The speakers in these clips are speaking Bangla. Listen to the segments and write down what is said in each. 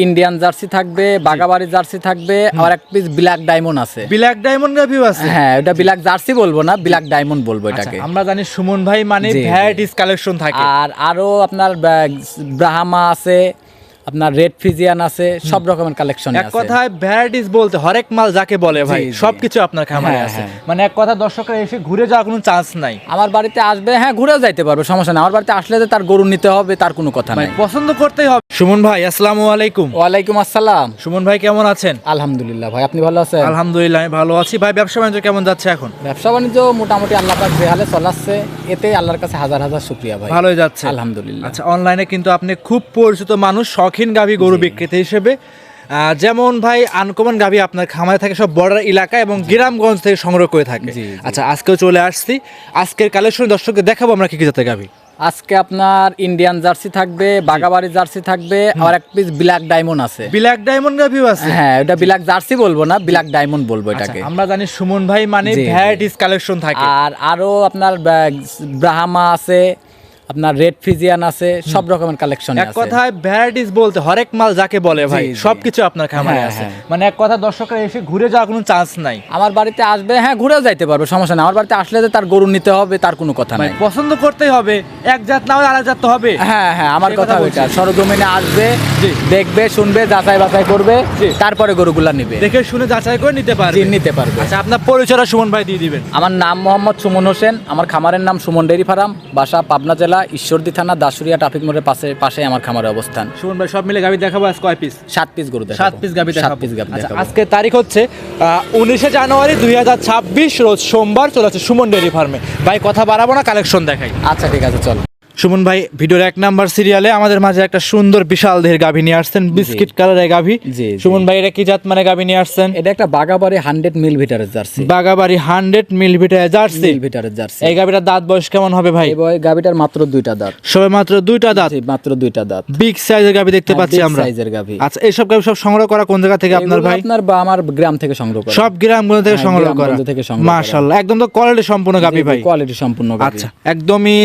ইন্ডিয়ান জার্সি থাকবে, বাগাবাড়ি জার্সি থাকবে, আর এক পিস ব্ল্যাক ডায়মন্ড আছে। ব্ল্যাক ডায়মন্ড গাভী আছে? হ্যাঁ, ওটা ব্ল্যাক জার্সি বলবো না, ব্ল্যাক ডায়মন্ড বলবো এটাকে। আমরা জানি সুমন ভাই মানে জি, জি। ভ্যারাইটিস কালেকশন থাকে। আর আরো আপনার ব্রাহ্মা আছে, আপনার রেড ফিজিয়ান আছে, সব রকমের কালেকশন এক আছে। কথায় ভ্যারাইটিস বলতে হরেক মাল যাকে বলে ভাই, জি, জি। সবকিছু আপনার খামারে হ্যাঁ, আছে। হ্যাঁ। মানে এক কথা দর্শকরা এসে ঘুরে যাওয়ার কোনো চান্স নাই। আমার বাড়িতে আসবে, হ্যাঁ ঘুরেও যাইতে পারবে, সমস্যা নেই। আমার বাড়িতে আসলে যে তার গরু নিতে হবে তার কোনো কথা নাই। পছন্দ করতেই হবে। সুমন ভাই আসসালামু আলাইকুম। ওয়ালাইকুম আসসালাম। সুমন ভাই কেমন আছেন? আলহামদুলিল্লাহ ভাই, আপনি ভালো আছেন? আলহামদুলিল্লাহ আমি ভালো আছি। ভাই ব্যবসা বাণিজ্য কেমন যাচ্ছে এখন? ব্যবসা বাণিজ্য মোটামুটি আল্লাহ পাক যে হালে চলাচ্ছে, এতে আল্লাহর কাছে হাজার হাজার শুকরিয়া ভাই। ভালোই যাচ্ছে আলহামদুলিল্লাহ। আচ্ছা, অনলাইনে কিন্তু আপনি খুব পরিচিত মানুষ, শৌখিন গাভী গরু বিক্রেতা হিসেবে। যেমন ভাই আনকমন গাভী আপনার খামারে থাকে সব বর্ডার এলাকা এবং গ্রামগঞ্জ থেকে সংগ্রহ করে থাকে। জি, জি। আচ্ছা, আজকেও চলে আসছি। আজকের কালেকশন দর্শকদের দেখাবো আমরা কি কি জাতের গাভী। আজকে আপনার ইন্ডিয়ান জার্সি থাকবে, বাগাবাড়ি জার্সি থাকবে, আর এক পিস ব্ল্যাক ডায়মন্ড আছে। ব্ল্যাক ডায়মন্ড গাভীও আছে? হ্যাঁ, ওটা ব্ল্যাক জার্সি বলবো না, ব্ল্যাক ডায়মন্ড বলবো এটাকে। আমরা জানি সুমন ভাই মানে জি, জি। ভ্যারাইটিস কালেকশন থাকে। আর আরো আপনার ব্রাহ্মা আছে, আপনার রেড ফিজিয়ান আছে, সব রকমের কালেকশন এক আছে। কথায় ভ্যারাইটিস বলতে হরেক মাল যাকে বলে ভাই, জি, জি। সবকিছু আপনার খামারে হ্যাঁ, আছে। হ্যাঁ। মানে এক কথা দর্শকরা এসে ঘুরে যাওয়ার কোনো চান্স নাই। আমার বাড়িতে আসবে, হ্যাঁ ঘুরেও যাইতে পারবে, সমস্যা নেই। আমার বাড়িতে আসলে যে তার গরু নিতে হবে তার কোনো কথা নাই। পছন্দ করতেই হবে, এক জাত না হলে আরেক জাত তো হবে। হ্যাঁ হ্যাঁ, আমার সেই কথা কথা ওইটা। বলছি। সরজমিনে আসবে, জি। দেখবে, শুনবে, যাচাই বাছাই করবে, জি। তারপরে গরুগুলা নিবে, দেখে শুনে যাচাই করে নিতে পারবে। জি, নিতে পারবে। আচ্ছা, আপনার পরিচয়টা সুমন ভাই দিয়ে দিবেন। আমার নাম মোহাম্মদ সুমন হোসেন, আমার খামারের নাম সুমন ডেইরি ফার্ম, বাসা পাবনা জেলা ঈশ্বরদী থানা দাসুরিয়া ট্রাফিক মোড়ের পাশে আমার খামারের অবস্থান। সুমন ভাই সব মিলে গাভী দেখাবো আজ কয় পিস? 7 পিস গরু দেখাবো। 7 পিস গাভী 7 দেখাবো। পিস গাভী আচ্ছা, দেখাবো। আজকে তারিখ হচ্ছে 19 জানুয়ারি 2026, রোজ সোমবার। চলে আছে সুমন ডেইরি ফার্মে। ভাই কথা বাড়াবো না, কালেকশন দেখাই। আচ্ছা ঠিক আছে, চল। সুমন ভাই ভিডিওর 1 নাম্বার সিরিয়ালে আমাদের মাঝে একটা সুন্দর বিশাল দেহের গাভী নিয়ে আসছেন, বিস্কিট কালারের গাভী। জি, জি। সুমন ভাই এটা কি জাত মানে গাভী নিয়ে আসছেন? এটা একটা বাগাবাড়ি 100 মিল ভিটারের জার্সি। বাগাবাড়ি 100 মিল ভিটার জার্সি। মিল ভিটারের জার্সি। এই গাভীটার দাঁত বয়স কেমন হবে ভাই? এই গাভীটার মাত্র 2টা দাঁত। সবে মাত্র 2টা দাঁত? জি, মাত্র 2টা দাঁত। বিগ সাইজের গাভী দেখতে হ্যাঁ, পাচ্ছি big আমরা। সাইজের গাভী। আচ্ছা, এইসব গাভী সব সংগ্রহ করা কোন জায়গা থেকে আপনার এগুলো ভাই? আপনার বা আমার গ্রাম থেকে সংগ্রহ করা। সব গ্রামগুলো থেকে হ্যাঁ, সংগ্রহ করা। গ্রামগঞ্জ থেকে সংগ্রহ করা। মাশাআল্লাহ, একদম তো কোয়ালিটি সম্পূর্ণ গাভী ভাই। কোয়ালিটি সম্পূর্ণ গাভী। আচ্ছা, একদমই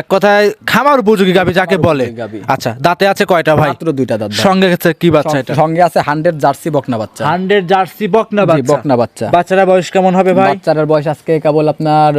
এক কথায় খামার উপযোগী গাভী যাকে বলে। গাভী। আচ্ছা, দাঁতে আছে কয়টা ভাই? মাত্র 2টা দাঁত ভাই। সঙ্গে আছে কি বাচ্চা এটা? সঙ্গে আছে 100 জার্সি বকনা বাচ্চা। 100 জার্সি বকনা জি, বাচ্চা। বকনা বাচ্চা। বাচ্চারা বয়স কেমন হবে ভাই? বাচ্চাটার বয়স আজকে কেবল আপনার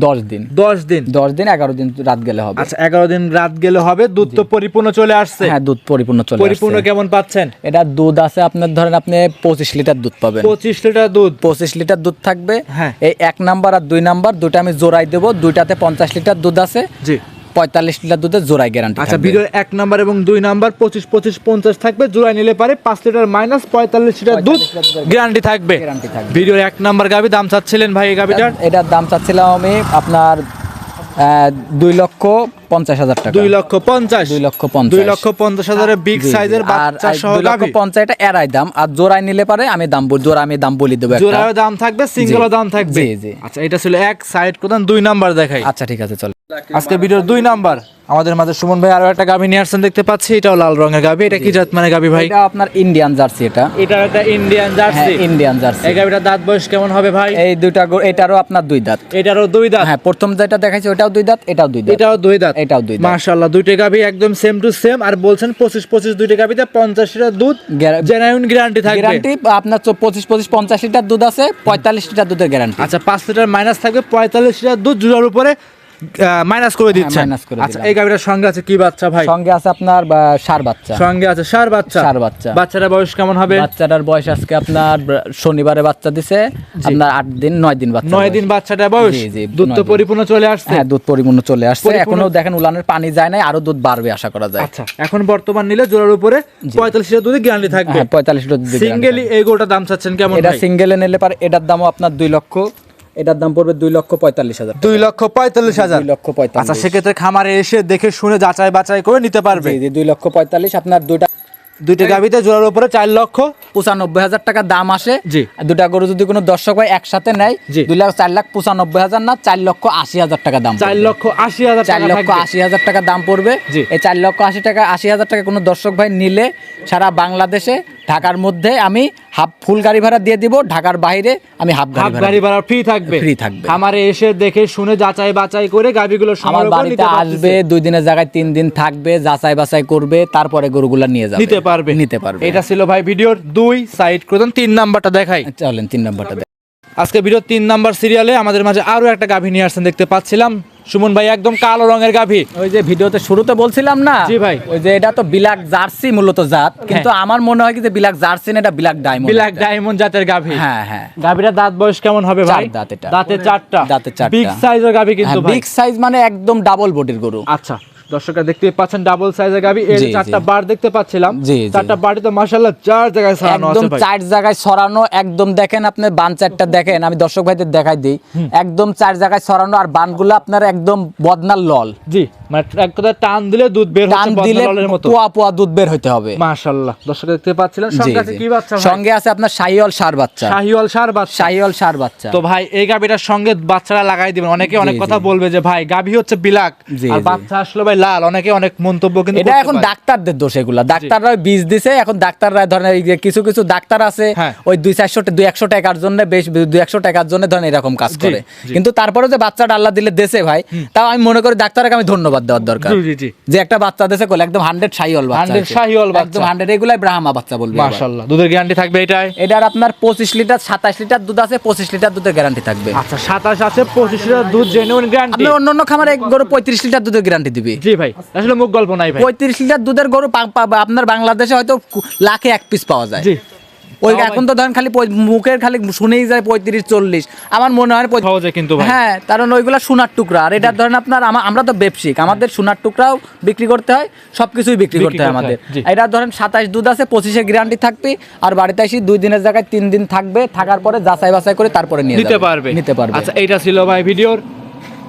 10 দিন। 10 দিন। 10 দিন 11 দিন রাত গেলে হবে। আচ্ছা, 11 দিন রাত গেলে হবে। দুধ তো পরিপূর্ণ চলে আসছে? হ্যাঁ, দুধ পরিপূর্ণ চলে আসছে। পরিপূর্ণ কেমন পাচ্ছেন? এটা দুধ আছে আপনার, ধরেন আপনি 25 লিটার দুধ পাবেন। 25 লিটার দুধ। 25 লিটার দুধ থাকবে। হ্যাঁ। এই 1 নাম্বার আর 2 নাম্বার দুটো আমি জোড়াই দেবো, দুইটাতে 50 লিটার দুধ আছে। জি। 45 লিটার দুধের জোড়াই গ্যারান্টি আচ্ছা, থাকবে। ভিডিওর 1 নাম্বার এবং 2 নাম্বার 25 25 50 থাকবে। জোড়ায় নিলে পারে 5 লিটার মাইনাস 45 লিটার দুধ 45 লিটার গ্যারান্টি থাকবে। গ্যারান্টি থাকবে। ভিডিওর 1 নাম্বার গাভী দাম চাচ্ছিলেন ভাই এই গাভীটার? এটার দাম চাচ্ছিলাম আমি আপনার 2,50,000 টাকা। 2,50,000 2,50,000 2,50,000 বিগ জি, জি। সাইজের আর বাচ্চা সহ গাভী। 2,50,000 এটা এরাই দাম, আর জোড়াই নিলে পারে আমি দাম বলি দেবো একটা। জোড়ায় দাম থাকবে, সিঙ্গেলও দাম থাকবে। জি, জি। আচ্ছা, এটা ছিল এক সাইড কোদান। 2 নাম্বার দেখাই। আচ্ছা ঠিক আছে, চল। আজকে ভিডিওর 2 নাম্বার আমাদের মাঝে সুমন ভাই আরো একটা গাভী নিয়ে আসছেন দেখতে পাচ্ছি। এটাও লাল রঙের গাভী। এটা কি জাত মানে গাভী ভাই? এটা আপনার ইন্ডিয়ান জার্সি। এটা একটা ইন্ডিয়ান হ্যাঁ, জার্সি। Indian jersey. এই গাভীটার দাঁত বয়স কেমন হবে ভাই? এই দুইটা এটারও আপনার 2 দাঁত। এটারও 2 দাঁত। হ্যাঁ, প্রথম যেটা দেখাইছি ওটাও 2 দাঁত, এটাও 2 দাঁত। এটাও 2 দাঁত। এটাও 2 দাঁত। মাশাআল্লাহ, দুইটা গাভী একদম সেম টু সেম। আর বলছেন 25 25 দুইটা গাভীতে 50 লিটার দুধ জেনুইন গ্যারান্টি থাকবে। গ্যারান্টি আপনার 25 25 50 লিটার দুধ আছে, 45 লিটার দুধের গ্যারান্টি। আচ্ছা, 5 লিটার মাইনাস থাকবে, 45 লিটার দুধ জোড়ার উপরে মাইনাস করে দিচ্ছেন। মাইনাস করে আচ্ছা, দিলাম। এই গাভীটার সঙ্গে আছে কি বাচ্চা ভাই? সঙ্গে আছে আপনার ষাঁড় বাচ্চা। সঙ্গে আছে ষাঁড় বাচ্চা। ষাঁড় বাচ্চা। বাচ্চাটার বয়স কেমন হবে? বাচ্চাটার বয়স আজকে আপনার শনিবারে বাচ্চা দিছে, আপনার 8 দিন 9 দিন বাচ্চা। 9 দিন বাচ্চাটার বয়স। জি, জি, দুধ 9 তো দিন। পরিপূর্ণ চলে আসছে। হ্যাঁ, দুধ পরিপূর্ণ চলে আসছে। পরিপূর্ণ। এখনো দেখেন উলানের পানি যায় নাই, আরো দুধ বাড়বে আশা করা যায়। আচ্ছা, এখন বর্তমান নিলে জোড়ার উপরে 45 লিটার দুধে গ্যারান্টি থাকবে। হ্যাঁ, 45 লিটার দুধ। সিঙ্গেলি এই গোটা দাম চাচ্ছেন কেমন এটা ভাই? সিঙ্গেলে নিলে পারে এটার দামও আপনার 2 লক্ষ। এটার দাম পড়বে 2,45,000 টাকা। 2,45,000। 2,45,000। আচ্ছা, সেক্ষেত্রে খামারে এসে দেখে শুনে যাচাই বাছাই করে নিতে পারবে। জি, 2,45,000 আপনার দুইটা গাভীতে জোড়ার উপরে 4,95,000 টাকা দাম আসে। জি। দুটা গরু যদি কোনো দর্শক ভাই একসাথে নেয়, জি। 4,95,000 না 4,80,000 টাকা দাম। 4,80,000 টাকা থাকবে। 4,80,000 টাকা দাম পড়বে। জি। এই 4,80,000 টাকা কোনো দর্শক ভাই নিলে সারা বাংলাদেশে ঢাকার মধ্যে আমি হাফ ফুল গাড়ি ভাড়া দিয়ে দিব, ঢাকার বাইরে আমি হাফ গাড়ি ভাড়া ফ্রি থাকবে। ফ্রি থাকবে। খামারে এসে দেখে শুনে যাচাই বাছাই করে গাভীগুলো আমার সংগ্রহ করে বাড়িতে নিতে আসবে, 2 দিনের জায়গায় 3 দিন থাকবে, যাচাই বাছাই করবে, তারপরে গরুগুলা নিয়ে যাবে, নিতে পারবে। এটা ছিল ভাই ভিডিওর 2 সাইড করে দেন। 3 নাম্বারটা দেখাই। চলেন 3 নাম্বারটা। আজকে ভিডিও 3 নাম্বার সিরিয়ালে আমাদের মাঝে আরো একটা গাভী নিয়ে আসছেন দেখতে পাচ্ছিলাম। সুমন ভাই একদম কালো রঙের গাভী। ওই যে ভিডিওতে শুরুতে বলছিলাম না, জি ভাই, ওই যে এটা তো ব্ল্যাক জার্সি মূলত জাত, কিন্তু আমার মনে হয় কি যে ব্ল্যাক জার্সি না, এটা ব্ল্যাক ডায়মন্ড। ব্ল্যাক ডায়মন্ড জাতের গাভী। হ্যাঁ হ্যাঁ। গাভীর দাঁত বয়স কেমন হবে ভাই? 4 দাঁত। এটা দাঁতে 4টা। দাঁতে 4টা। বিগ সাইজের গাভী কিন্তু ভাই। বিগ সাইজ মানে একদম ডাবল বডির গরু। আচ্ছা, দর্শকরা দেখতে পাচ্ছেন ডাবল সাইজের গাভী। এর জি, 4টা জি। বার দেখতে পাচ্ছিলাম। জি, জি। 4টা বাড়ি তো মাশাআল্লাহ 4 জায়গায় ছড়ানো আছে একদম ভাই। 4 জায়গায় ছড়ানো, একদম দেখেন আপনি বান 4টা দেখেন, আমি দর্শক ভাইদের দেখাই দিই, একদম 4 জায়গায় ছড়ানো, আর বানগুলো আপনার একদম বদনার লল। জি, মানে এক কথায় টান দিলে দুধ বের টান হচ্ছে দিলে বদনালের মতো। পোয়া পোয়া দুধ বের হতে হবে। মাশাআল্লাহ, দর্শক দেখতে পাচ্ছিলেন। জি, সঙ্গে আছে জি। কি বাচ্চা ভাই? সঙ্গে আছে আপনার শাহিওয়াল ষাঁড় বাচ্চা। শাহিওয়াল ষাঁড় বাচ্চা। শাহিওয়াল ষাঁড় বাচ্চা। তো ভাই এই গাভীটার সঙ্গে বাচ্চারা লাগাই দিবেন। অনেকে অনেক জি, কথা জি। বলবে যে ভাই গাভী হচ্ছে বিলাক জি, আর জি। বাচ্চা আসলে ভাই লাল। অনেকে অনেক মন্তব্য কিন্তু এটা করতে এখন পারে। ডাক্তারদের দোষ, এগুলা ডাক্তাররা বীজ দিছে, এখন ডাক্তাররা ধরেন এই যে কিছু কিছু ডাক্তার আছে হ্যাঁ। ওই 200-400 টাকার জন্য, বেশ 200 টাকার জন্য ধরেন এরকম কাজ জি, করে, জি। কিন্তু তারপরে যে বাচ্চাটা আল্লাহ দিলে দেশে ভাই, তাও আমি মনে করি ডাক্তারকে আমি ধন্যবাদ দেওয়ার দরকার, জি, জি, জি। যে একটা বাচ্চা দেশে কোলে একদম 100 শাহিওয়াল বাচ্চা, 100 শাহিওয়াল বাচ্চা। একদম 100, এগুলাই ব্রাহ্মা বাচ্চা বলবে। মাশাআল্লাহ, দুধের গ্যারান্টি থাকবে এটাই। এটার আপনার 25 লিটার 27 লিটার দুধ আছে, 25 লিটার দুধের গ্যারান্টি থাকবে। আচ্ছা, 27 আছে, 25 লিটার দুধ জেনুইন গ্যারান্টি। আপনি অন্য খামারে গরু 35 লিটার দুধের গ্যারান্টি দিবে। জি ভাই, আসলে মুখ গল্প নাই ভাই। 35 লিটার দুধের গরু আপনার বাংলাদেশে হয়তো লাখে 1 পিস পাওয়া যায়। জি। ওই তাও এখন তো ধরেন খালি মুখের খালি শুনেই যায় 35-40, আমার মনে হয় সহজে কিন্তু ভাই। হ্যাঁ, কারণ ওইগুলা সোনার টুকরা, আর এটা ধরেন আপনার আমরা তো ব্যবসায়িক, আমাদের সোনার টুকরাও বিক্রি করতে হয়, সবকিছুই বিক্রি করতে হয় আমাদের। জি। এটা ধরেন 27 দুধ আছে, 25-এর গ্যারান্টি থাকবে, আর বাড়িতে এসে 2 দিনের জায়গায় 3 দিন থাকবে, থাকার পরে যাচাই বাছাই করে তারপরে নিতে পারবে। নিতে পারবে। আচ্ছা, এইটা ছিল ভাই ভিডিওর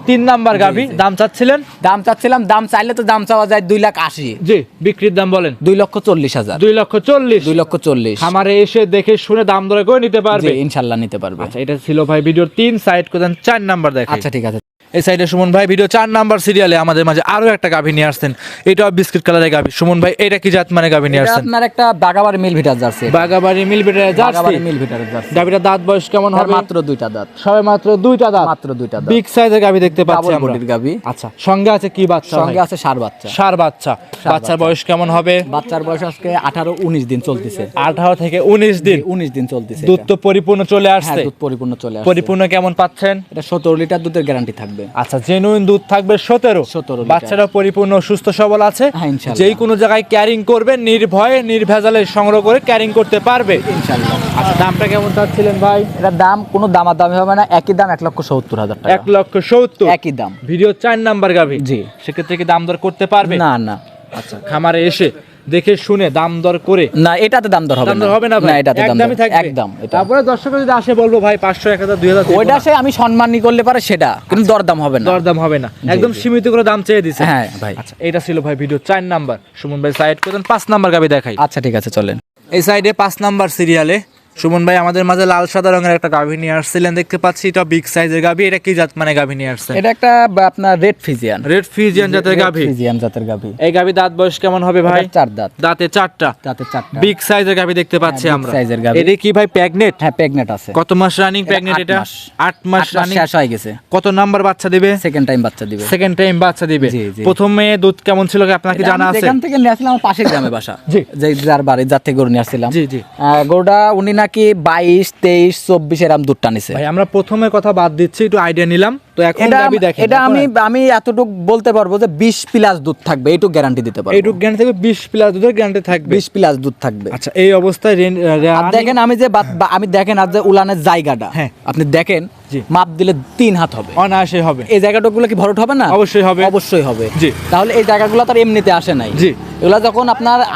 3 নাম্বার গাভী। দাম চাচ্ছিলেন? দাম চাচ্ছিলাম, দাম চাইলে তো দাম চাওয়া যায় 2,80,000। জি, বিক্রির দাম বলেন? 2,40,000। 2,40,000। 2,40,000। খামারে এসে দেখে শুনে দাম দরে করে নিতে পারবে। জি, ইনশাআল্লাহ নিতে পারবে। আচ্ছা, এটা ছিল ভাই ভিডিওর 3 সাইড করে দেন। 4 নাম্বার দেখাই। আচ্ছা ঠিক আছে। এই সাইডে সুমন ভাই ভিডিও 4 নাম্বার সিরিয়ালে আমাদের মাঝে আরো একটা গাভী নিয়ে আসছেন। এটাও বিস্কিট কালারের গাভী। সুমন ভাই, এটা কি জাত মানে গাভী নিয়ে এটা আসছেন? আপনার একটা বাগাবাড়ি মিল ভিটার জার্সি। বাগাবাড়ি মিল বিটার জার্সি। বাগাবাড়ি মিল ভিটারের জার্সি। গাভীটার দাঁত বয়স কেমন তার হবে? মাত্র 2টা দাঁত। সবে মাত্র 2টা দাঁত। মাত্র 2টা দাঁত। বিগ সাইজের গাভী দেখতে পাচ্ছি ডাবল আমরা। বডির গাভী। আচ্ছা, সঙ্গে আছে কি বাচ্চা? সঙ্গে আছে ষাঁড় বাচ্চা। ষাঁড় বাচ্চা। বাচ্চার বয়স কেমন হবে? বাচ্চার বয়স আজকে 18-19 দিন চলতেছে। 18 থেকে 19 দিন। 19 দিন চলতেছে। দুধ এটা। তো পরিপূর্ণ চলে হ্যাঁ, আসছে। দুধ পরিপূর্ণ চলে আসছে। পরিপূর্ণ কেমন পাচ্ছেন? এটা 17 লিটার দুধের গ্যারান্টি থাকবে। আচ্ছা, জেনুইন দুধ থাকবে 17 লিটার। বাচ্চারা পরিপূর্ণ সুস্থ সবল আছে। হ্যাঁ, ইনশাআল্লাহ। যেই কোনো জায়গায় ক্যারিং করবে নির্ভয়ে নির্ভেজালে সংগ্রহ করে ক্যারিং করতে পারবে ইনশাআল্লাহ। আচ্ছা, দামটা কেমন চাচ্ছিলেন ভাই? এটার দাম কোনো দামাদামি হবে না, একই দাম 1,70,000 টাকা। 1,70,000। একই দাম। ভিডিও 4 নাম্বার গাভী। জি। সেক্ষেত্রে কি দাম দর করতে পারবে? না না। আচ্ছা, খামারে এসে দেখে শুনে দাম দর করে। না, এটাতে দাম দর হবে দাম না। দর হবে না ভাই? না, এটাতে দাম একদমই দর থাকবে? একদম। এটা তারপরে দর্শকরা যদি আসে বলবো ভাই 500, 1000, 2000 ওইটা সে আমি সম্মানী করলে পারে সেটা, কিন্তু দরদাম হবে না। দরদাম হবে না, একদম জি। সীমিত করে দাম চেয়ে দিছে। হ্যাঁ ভাই। আচ্ছা, এটা ছিল ভাই ভিডিও 4 নাম্বার। সুমন ভাই সাইড করতেন 5 নাম্বার গাভী দেখাই। আচ্ছা ঠিক আছে, চলেন। এই সাইডে 5 নাম্বার সিরিয়ালে সুমন ভাই আমাদের মাঝে লাল সাদা রঙের একটা গাভী নিয়ে আসছিলেন দেখতে পাচ্ছি। এটা বিগ সাইজের গাভী। এটা কি জাত মানে গাভী নিয়ে আসছেন? এটা একটা আপনার রেড ফিজিয়ান। রেড ফিজিয়ান জাতের গাভী। ফিজিয়ান জাতের গাভী। এই গাভী দাঁত বয়স কেমন হবে ভাই? 4 দাঁত। দাঁতে 4টা। দাঁতে 4টা। বিগ সাইজের গাভী দেখতে পাচ্ছি big আমরা। size এর গাভী। এটা কি ভাই প্রেগনেট? হ্যাঁ, প্রেগনেন্ট আছে। কত মাস রানিং প্রেগনেট এটা? 8 মাস রানিং। শেষ হয়ে গেছে। কত নাম্বার বাচ্চা দিবে? সেকেন্ড টাইম বাচ্চা দিবে। সেকেন্ড টাইম বাচ্চা দিবে। জি, জি। প্রথমে দুধ কেমন ছিল আপনার কি এটা জানা আমি আছে? যেখান থেকে নিয়ে আসলাম আমার পাশের গ্রামে বাসা। জি। যে যার বাড়ি যার থেকে গরু নিয়ে আসছিলাম। জি, জি। গরুটা উনি নাকি 22, 23, 24 এরকম দুধ টানিছে। ভাই আমরা প্রথমে কথা বাদ দিচ্ছি, একটু আইডিয়া নিলাম। তো এখন গাভী দেখেন। এটা আমি এতটুকু বলতে পারবো যে 20 প্লাস দুধ থাকবে, এইটুকু গ্যারান্টি দিতে পারবো। এইটুক গ্যারান্টি থাকবে, 20 প্লাস দুধের গ্যারান্টি থাকবে। 20 প্লাস দুধ থাকবে। আচ্ছা, এই অবস্থায় আর দেখেন আমি যে আমি দেখেন আর যে উলানের জায়গাটা, হ্যাঁ। আপনি দেখেন জি। মাপ দিলে 3 হাত হবে। অনায়াসে হবে। এই জায়গাটাগুলো কি ভরট হবে না? অবশ্যই হবে। অবশ্যই হবে। জি। তাহলে এই জায়গাগুলো তার এমনিতে আসে নাই। জি। এগুলা যখন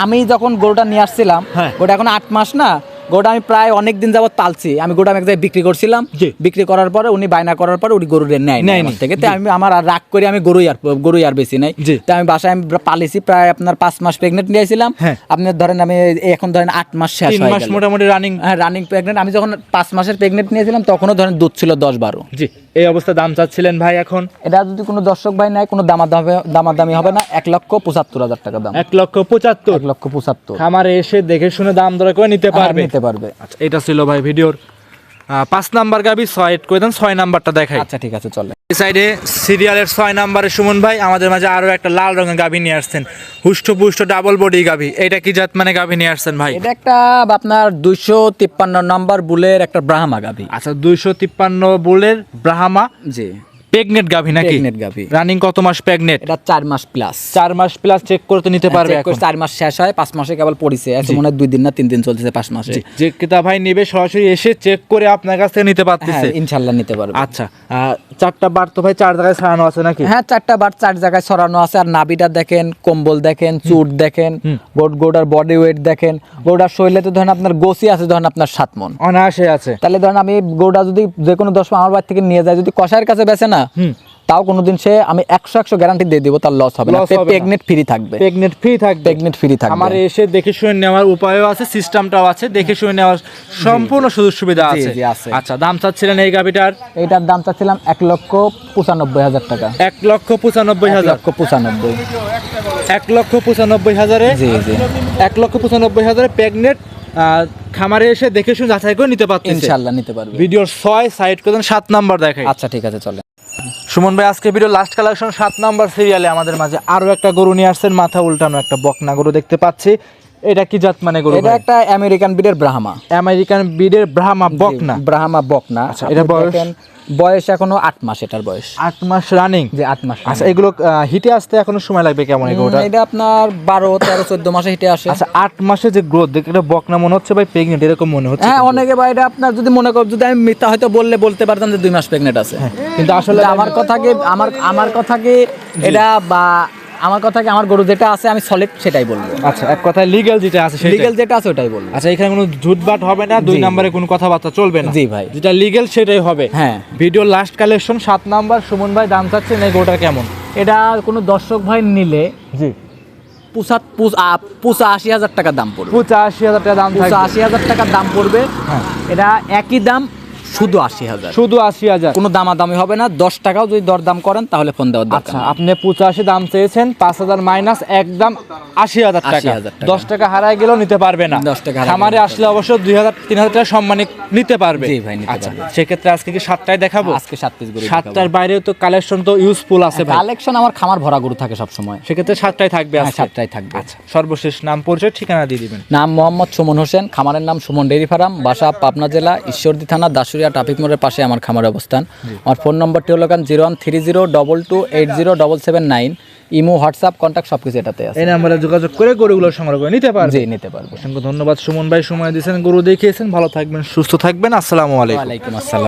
আমি যখন গরুটা নিয়ে আসছিলাম, হ্যাঁ। ওটা এখন 8 মাস না, গরুটা আমি প্রায় অনেক দিন যাবত পালছি, আমি গরুটা আমি এক জায়গায় বিক্রি করছিলাম, জি। বিক্রি করার পরে উনি বায়না করার পরে উনি গরু নেয়নি নেয়নি। আমার থেকে, তো আমি আমার আর রাগ করে আমি গরুই আর বেশি নাই, জি। তো আমি বাসায় আমি পালিছি প্রায় আপনার 5 মাস প্রেগনেন্ট নিয়েছিলাম, হ্যাঁ। আপনি ধরেন আমি এখন ধরেন 8 মাস শেষ 3 হয়ে মাস গেল। মোটামুটি রানিং। হ্যাঁ, রানিং প্রেগনেন্ট। আমি যখন 5 মাসের প্রেগনেন্ট নিয়েছিলাম তখনও ধরেন দুধ ছিল 10-12। জি, এই অবস্থা দাম চাচ্ছিলেন ভাই এখন? এটা যদি কোনো দর্শক ভাই নেয় কোনো দামাদামি হবে না, 1,75,000 টাকা দাম। 1,75,000। 1,75,000 খামারে এসে দেখে শুনে দাম দর করে নিতে পারবে। নিতে পারবে। আচ্ছা, এটা ছিল ভাই ভিডিওর 5 নাম্বার গাবি। 6 করে দেন, 6 নাম্বারটা দেখাই। আচ্ছা ঠিক আছে, চলে। এই সাইডে সিরিয়ালের 6 নাম্বারে সুমন ভাই আমাদের মাঝে আরো একটা লাল রঙের গাভী নিয়ে আসছেন, হুষ্টপুষ্ট ডাবল বডি গাভী। এটা কি জাত মানে গাভী নিয়ে আসছেন ভাই? এটা একটা আপনার 253 নম্বর বুলের একটা ব্রাহ্মা গাভী। আচ্ছা, 253 বুলের ব্রাহ্মা জি, প্রেগনেন্ট গাভী নাকি? প্রেগনেন্ট গাভী। রানিং কত মাস প্রেগনেন্ট? এটা 4 মাস প্লাস। 4 মাস প্লাস চেক করতে নিতে পারবে এখন। 4 মাস শেষ হয়, 5 মাসে কেবল পড়িছে, এখন মনে হয় 2 দিন না 3 দিন চলতেছে 5 মাসে। যে ক্রেতা ভাই নেবে সরাসরি এসে চেক করে আপনার কাছ থেকে নিতে পারতেছে। হ্যাঁ, ইনশাআল্লাহ নিতে পারবে। আচ্ছা, 4টা বার তো ভাই 4 জায়গায় ছাড়ানো আছে নাকি? হ্যাঁ, 4টা বার 4 জায়গায় ছড়ানো আছে। আর নাভিটা দেখেন, কম্বল দেখেন, চুট দেখেন, গোটার বডি ওয়েট দেখেন, গোটার শরীরে তো ধরেন আপনার গোসি আছে ধরেন আপনার 7 মণ। অনায়াসে আছে। তাহলে ধরেন আমি গোটা যদি যে কোনো 10 আমার বাড়ি থেকে নিয়ে যায়, যদি কষায়ের কাছে বেচে না, তাও কোনোদিন সে আমি 100 গ্যারান্টি দিয়ে দিব তার লস হবে না, Loss হবে না। প্রেগনেন্ট ফ্রি থাকবে। প্রেগনেন্ট ফ্রি থাকবে। প্রেগনেন্ট ফ্রি থাকবে। আমার এসে দেখে শুনে নেওয়ার উপায়ও আছে, সিস্টেমটাও আছে, দেখে শুনে নেওয়ার সম্পূর্ণ সুযোগ সুবিধা জি, আছে। জি, আছে। আচ্ছা, দাম চাচ্ছিলেন এই গাভিটার? এইটার দাম চাচ্ছিলাম 1,95,000 টাকা। 1,95,000। 1,95,000। 1,95,000 জি জি, 1,95,000 প্রেগনেন্ট খামারে এসে দেখে শুনে যাচাই করে নিতে পারতেছে। ইনশাআল্লাহ নিতে পারবে। ভিডিওর 6 সাইড করেন, 7 নাম্বার দেখাই। আচ্ছা ঠিক আছে, চলে। সুমন ভাই আজকে ভিডিও লাস্ট কালেকশন 7 নাম্বার সিরিয়ালে আমাদের মাঝে আরো একটা গরু নিয়ে আসছেন, মাথা উল্টানো একটা বকনা গরু দেখতে পাচ্ছি। এটা কি জাত মানে গরু? এটা একটা আমেরিকান ব্রিডের ব্রাহ্মা। আমেরিকান ব্রিডের ব্রাহ্মা বকনা। ব্রাহ্মা বকনা। আচ্ছা, এটা বয়স এখনো 8 মাস, এটার বয়স 8 মাস রানিং। যে 8 মাস। আচ্ছা, এগুলো হিটে আসতে এখনো সময় লাগবে কেমন এই গরুটা? এটা আপনার 12, 13, 14 মাসে হিটে আসে। আচ্ছা, 8 মাসে যে গ্রোথ দেখে এটা বকনা মনে হচ্ছে ভাই, প্রেগনেন্ট এরকম মনে হচ্ছে। হ্যাঁ, অনেকে বা এটা আপনার যদি মনে কর, যদি আমি মিথ্যা হয়তো বলতে পারতাম যে 2 মাস প্রেগনেন্ট আছে, কিন্তু আসলে আমার কথা কি এটা বা আমার কথা কি আমার গরু যেটা আছে আমি সলিড সেটাই বলবো। আচ্ছা, এক কথায় লিগ্যাল যেটা আছে সেটাই। লিগ্যাল যেটা আছে ওটাই বলবো। আচ্ছা, এখানে কোনো ঝুটবাট হবে না, 2 নম্বরে কোনো কথাবার্তা চলবে না। জি ভাই, যেটা লিগ্যাল সেটাই হবে। হ্যাঁ। Video last collection 7 number. Suman ভাই দাম চাচ্ছেন এই গরুটা কেমন? এটা কোনো দর্শক ভাই নিলে জি, 85,000 টাকা দাম পড়বে। 85,000 টাকা দাম থাকবে। 85,000 টাকা দাম পড়বে। হ্যাঁ। এটা একই দাম, শুধু 80,000। শুধু 80,000। কোনো দামাদামি হবে না, 10 টাকাও যদি দরদাম করেন তাহলে ফোন দেওয়ার দরকার আচ্ছা, নেই। আপনি 85 দাম চেয়েছেন, 5,000 মাইনাস একদম 80,000 টাকা। 80,000 টাকা। 10 টাকা হারায় গেলেও নিতে পারবে না। 10 টাকা হারায় খামারে গেলেও আসলে অবশ্য 2,000-3,000 টাকা সম্মানিত নিতে পারবে। জি ভাই, নিতে আচ্ছা, পারবে। সেক্ষেত্রে আজকে কি 7টায় দেখাবো? আজকে 7 পিস গরু 7টার বাইরেও তো কালেকশন তো ইউজফুল আছে ভাই। কালেকশন আমার খামার ভরা গরু থাকে সব সময়। সেক্ষেত্রে 7টায় থাকবে হ্যাঁ, আজকে। 7টাই থাকবে। আচ্ছা, সর্বশেষ নাম পরিচয় ঠিকানা দিয়ে দিবেন। নাম মোহাম্মদ সুমন হোসেন, খামারের নাম সুমন ডেইরি ফার্ম, বাসা পাবনা জেলা ঈশ্বরদী থানা দাসুরিয়া ট্রাফিক মোড়ের পাশে আমার খামারের অবস্থান। আমার ফোন নম্বরটি হলো 013022807779। ইমো, হোয়াটসঅ্যাপ, কন্ট্যাক্ট সবকিছু এটাতে আছে। এই নাম্বারে যোগাযোগ করে গরুগুলো সংগ্রহ করে নিতে পারবেন। জি, নিতে পারবো। অসংখ্য ধন্যবাদ সুমন ভাই, সময় দিয়েছেন, গরু দেখিয়েছেন। ভালো থাকবেন, সুস্থ থাকবেন। আসসালামু আলাইকুম। ওয়ালাইকুম আসসালাম।